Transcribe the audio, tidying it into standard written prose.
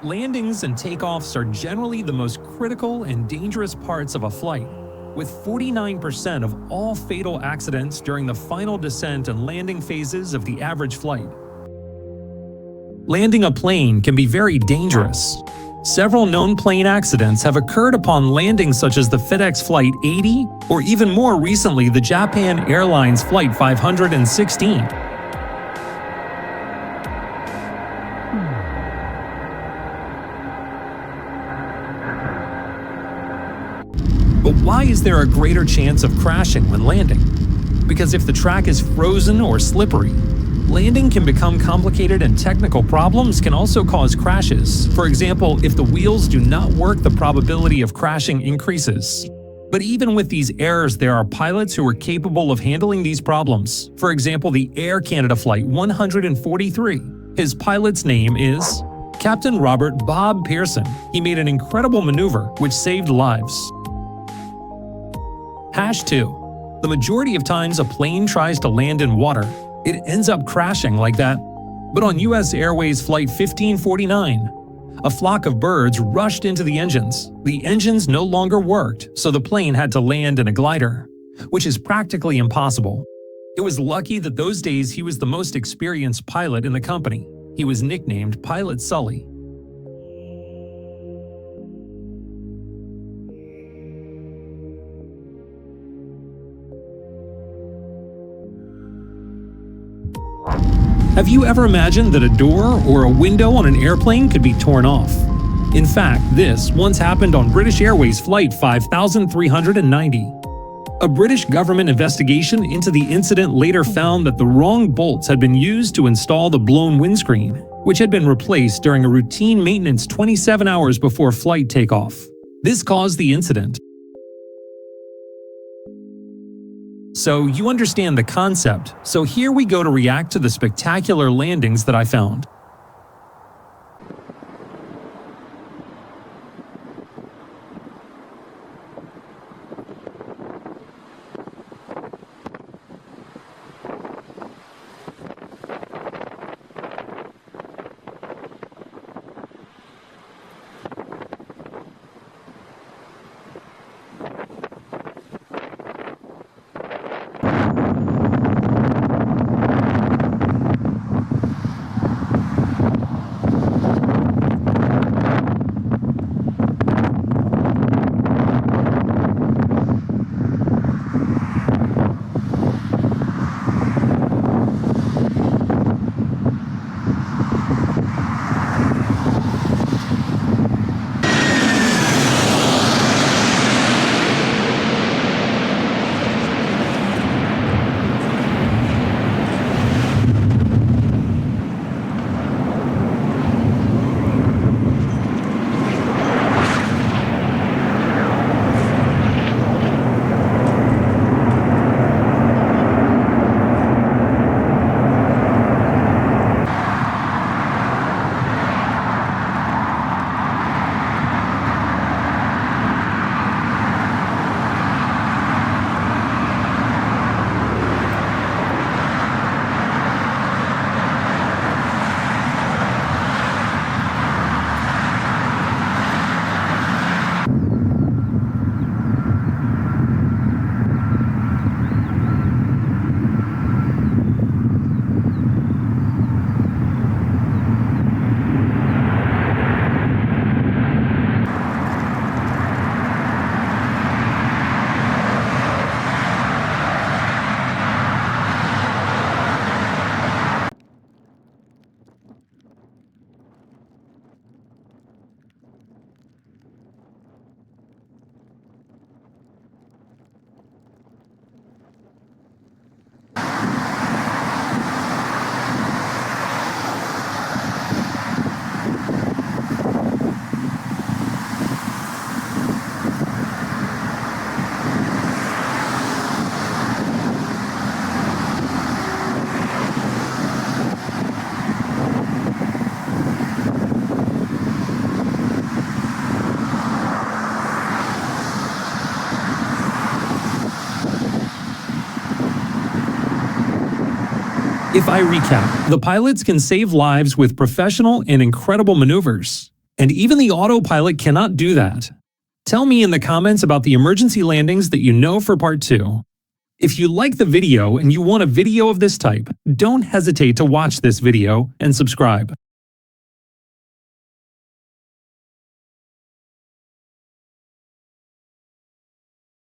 Landings and takeoffs are generally the most critical and dangerous parts of a flight, with 49% of all fatal accidents during the final descent and landing phases of the average flight. Landing a plane can be very dangerous. Several known plane accidents have occurred upon landings, such as the FedEx Flight 80 or even more recently the Japan Airlines Flight 516. But why is there a greater chance of crashing when landing? Because if the track is frozen or slippery, landing can become complicated and technical problems can also cause crashes. For example, if the wheels do not work, the probability of crashing increases. But even with these errors, there are pilots who are capable of handling these problems. For example, the Air Canada Flight 143. His pilot's name is Captain Robert Bob Pearson. He made an incredible maneuver which saved lives. #2. The majority of times a plane tries to land in water, it ends up crashing like that. But on US Airways Flight 1549, a flock of birds rushed into the engines. The engines no longer worked, so the plane had to land in a glider, which is practically impossible. It was lucky that those days he was the most experienced pilot in the company. He was nicknamed Pilot Sully. Have you ever imagined that a door or a window on an airplane could be torn off? In fact, this once happened on British Airways Flight 5390. A British government investigation into the incident later found that the wrong bolts had been used to install the blown windscreen, which had been replaced during a routine maintenance 27 hours before flight takeoff. This caused the incident. So you understand the concept, so here we go to react to the spectacular landings that I found. If I recap, the pilots can save lives with professional and incredible maneuvers. And even the autopilot cannot do that. Tell me in the comments about the emergency landings that you know for part 2. If you like the video and you want a video of this type, don't hesitate to watch this video and subscribe.